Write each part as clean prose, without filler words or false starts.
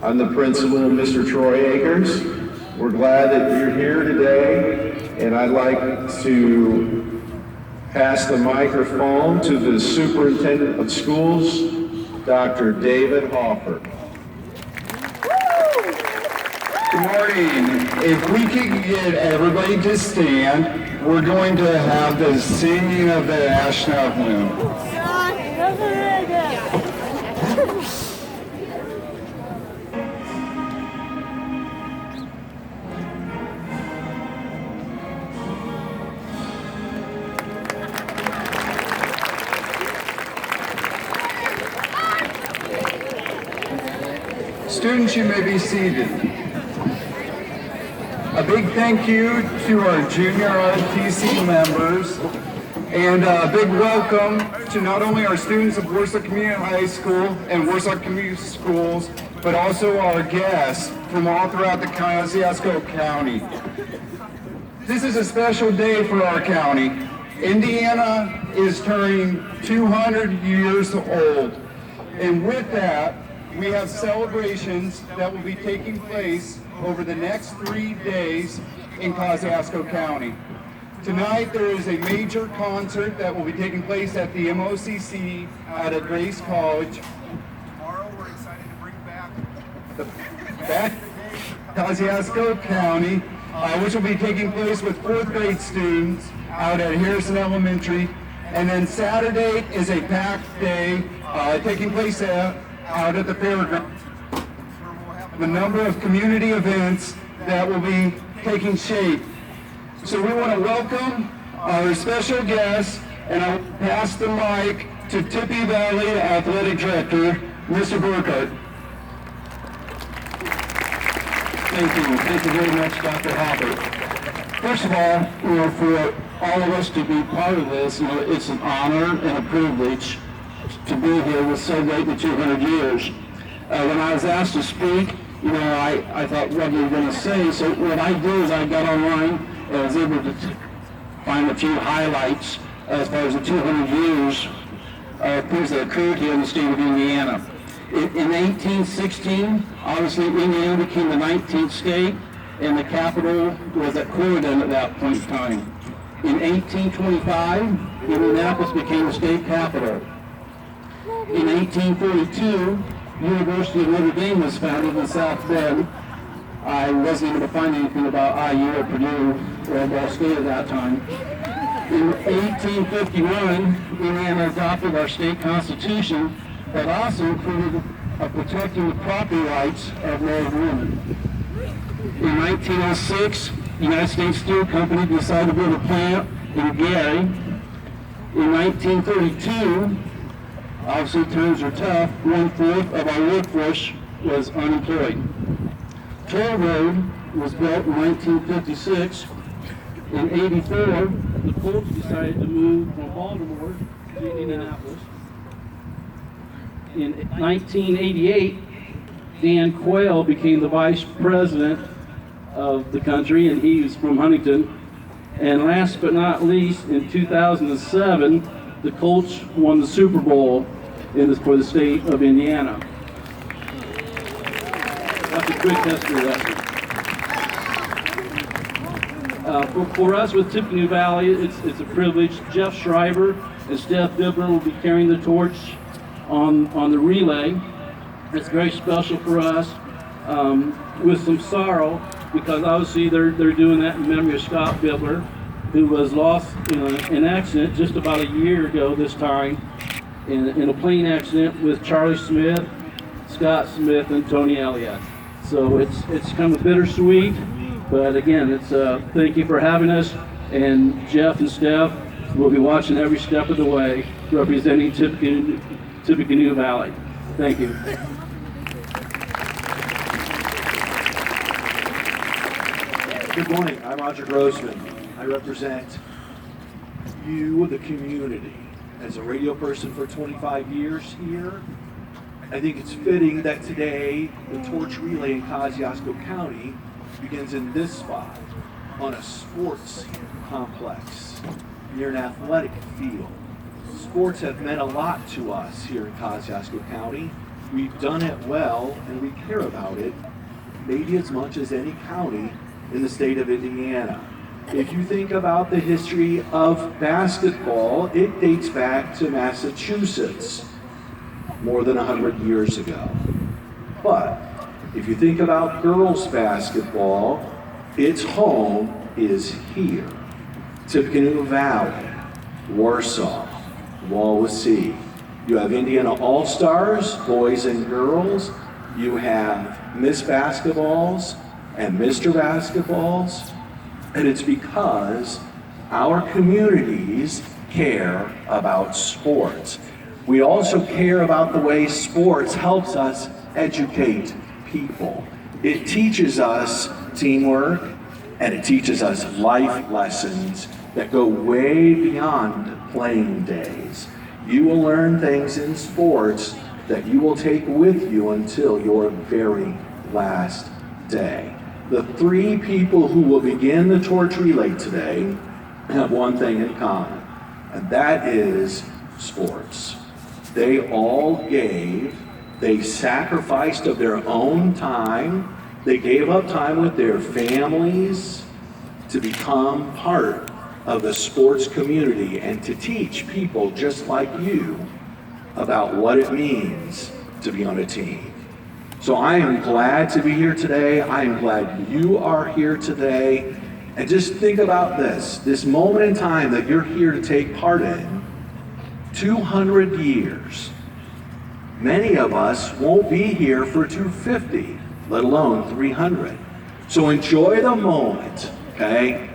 I'm the principal, Mr. Troy Akers. We're glad that you're here today, and I'd like to pass the microphone to the Superintendent of Schools, Dr. David Hoffer. Good morning. If we could get everybody to stand, we're going to have the singing of the national anthem. Students, you may be seated. A big thank you to our junior ROTC members, and a big welcome to not only our students of Warsaw Community High School and Warsaw Community Schools, but also our guests from all throughout the Kosciuszko County. This is a special day for our county. Indiana is turning 200 years old, and with that, we have celebrations that will be taking place over the next 3 days in Kosciuszko County. Tonight there is a major concert that will be taking place at the MOCC out at Grace College. Tomorrow we're excited to bring back Kosciuszko County, which will be taking place with 4th grade students out at Harrison Elementary. And then Saturday is a packed day taking place out at the fairgrounds. The number of community events that will be taking shape. So we want to welcome our special guests, and I'll pass the mic to Tippy Valley Athletic Director, Mr. Burkhardt. Thank you very much, Dr. Hopper. First of all, for all of us to be part of this, it's an honor and a privilege to be here with Celebrate the 200 years. When I was asked to speak, I thought, what are you going to say? So what I did is I got online and I was able to find a few highlights as far as the 200 years of things that occurred here in the state of Indiana. In 1816, obviously Indiana became the 19th state, and the capital was at Corydon at that point in time. In 1825, Indianapolis became the state capital. In 1842, University of Notre Dame was founded in South Bend. I wasn't able to find anything about IU or Purdue or Ball State at that time. In 1851, Indiana adopted our state constitution that also included protecting the property rights of married women. In 1906, the United States Steel Company decided to build a plant in Gary. In 1932, obviously times are tough, 1/4 of our workforce was unemployed. Toll Road was built in 1956. In 84, the Colts decided to move from Baltimore to Indianapolis. In 1988, Dan Quayle became the vice president of the country, and he was from Huntington. And last but not least, in 2007, the Colts won the Super Bowl for the state of Indiana. That's a quick history lesson. For us with Tippecanoe Valley, it's a privilege. Jeff Schreiber and Steph Dibbler will be carrying the torch on the relay. It's very special for us, with some sorrow, because obviously they're doing that in memory of Scott Dibbler, who was lost in an accident just about a year ago this time, in a plane accident with Charlie Smith, Scott Smith, and Tony Elliott. So it's kind of bittersweet, but again, it's thank you for having us, and Jeff and Steph will be watching every step of the way, representing Tippecanoe Valley. Thank you. Good morning, I'm Roger Grossman. I represent you, the community. As a radio person for 25 years here, I think it's fitting that today the Torch Relay in Kosciuszko County begins in this spot on a sports complex near an athletic field. Sports have meant a lot to us here in Kosciuszko County, We've done it well, and we care about it maybe as much as any county in the state of Indiana. If you think about the history of basketball, it dates back to Massachusetts more than 100 years ago. But if you think about girls basketball, its home is here. Tippecanoe Valley, Warsaw, Wawasee. You have Indiana All-Stars, boys and girls. You have Miss Basketballs and Mr. Basketballs. And it's because our communities care about sports. We also care about the way sports helps us educate people. It teaches us teamwork, and it teaches us life lessons that go way beyond playing days. You will learn things in sports that you will take with you until your very last day. The three people who will begin the torch relay today have one thing in common, and that is sports. They all gave, they sacrificed of their own time, they gave up time with their families to become part of the sports community and to teach people just like you about what it means to be on a team. So I am glad to be here today. I am glad you are here today. And just think about this moment in time that you're here to take part in, 200 years. Many of us won't be here for 250, let alone 300. So enjoy the moment, okay?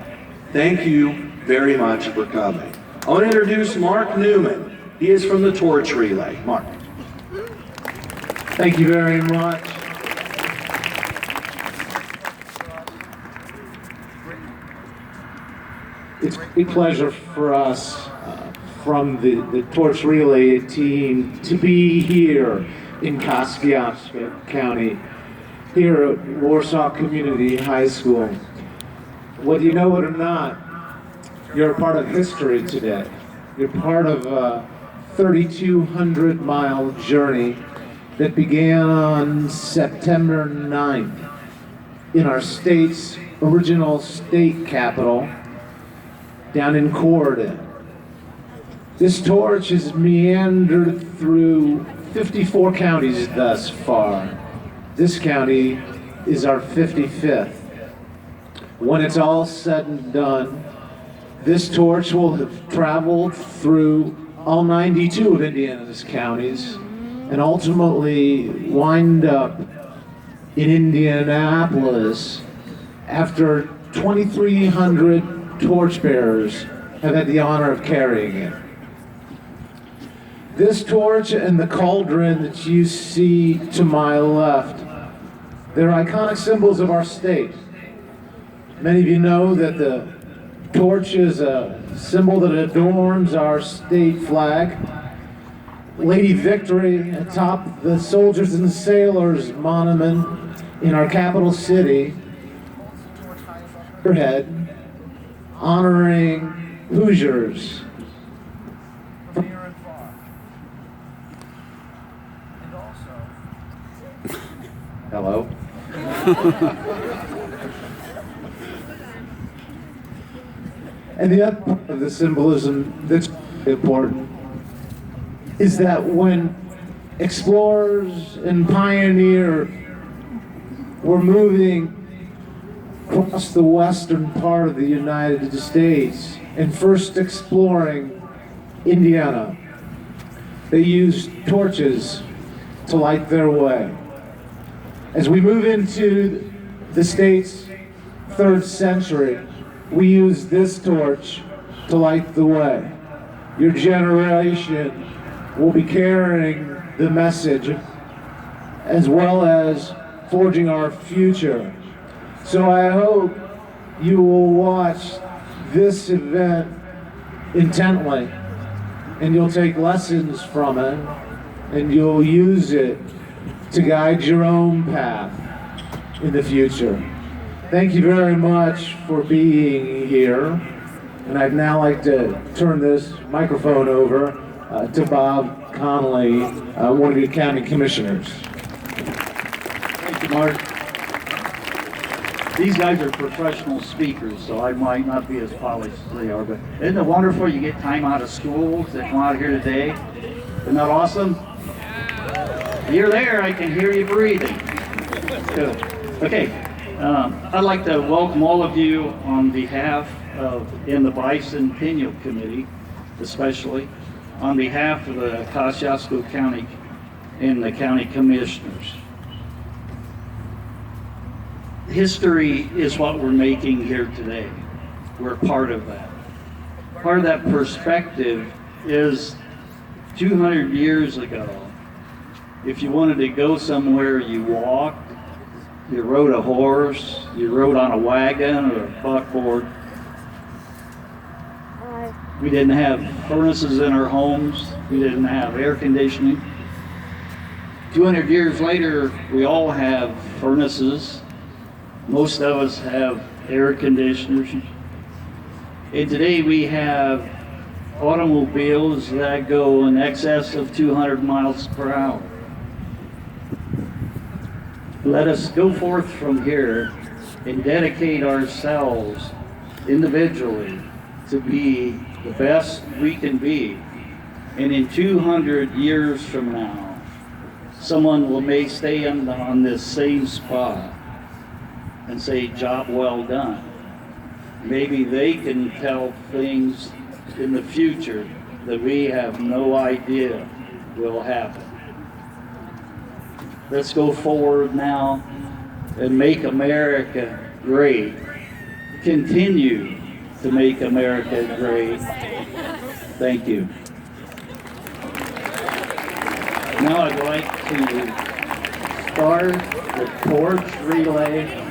Thank you very much for coming. I want to introduce Mark Newman. He is from the Torch Relay. Mark. Thank you very much. It's a great pleasure for us from the Torch Relay team to be here in Kosciuszko County, here at Warsaw Community High School. Whether you know it or not, you're a part of history today. You're part of a 3,200-mile journey that began on September 9th in our state's original state capital, down in Corridon. This torch has meandered through 54 counties thus far. This county is our 55th. When it's all said and done, this torch will have traveled through all 92 of Indiana's counties and ultimately wind up in Indianapolis after 2,300 torchbearers have had the honor of carrying it. This torch and the cauldron that you see to my left, they're iconic symbols of our state. Many of you know that the torch is a symbol that adorns our state flag. Lady Victory atop the Soldiers and Sailors monument in our capital city, her head, honoring Hoosiers. Hello. And the other part of the symbolism that's important is that when explorers and pioneers were moving across the western part of the United States and first exploring Indiana, they used torches to light their way. As we move into the state's 3rd century, we use this torch to light the way. Your generation will be carrying the message as well as forging our future. So I hope you will watch this event intently and you'll take lessons from it and you'll use it to guide your own path in the future. Thank you very much for being here. And I'd now like to turn this microphone over to Bob Connolly, one of your county commissioners. Thank you, Mark. These guys are professional speakers, so I might not be as polished as they are, but isn't it wonderful you get time out of school to come out here today? Isn't that awesome? You're there, I can hear you breathing. Good. Okay, I'd like to welcome all of you on behalf of, in the Bicentennial Committee, especially, on behalf of the Kosciuszko County and the County Commissioners. History is what we're making here today. We're part of that. Part of that perspective is 200 years ago, if you wanted to go somewhere, you walked, you rode a horse, you rode on a wagon or a buckboard. We didn't have furnaces in our homes. We didn't have air conditioning. 200 years later, we all have furnaces. Most of us have air conditioners. And today we have automobiles that go in excess of 200 miles per hour. Let us go forth from here and dedicate ourselves individually to be the best we can be. And in 200 years from now, someone may stand on this same spot and say, job well done. Maybe they can tell things in the future that we have no idea will happen. Let's go forward now and make America great. Continue to make America great. Thank you. Now I'd like to start the torch relay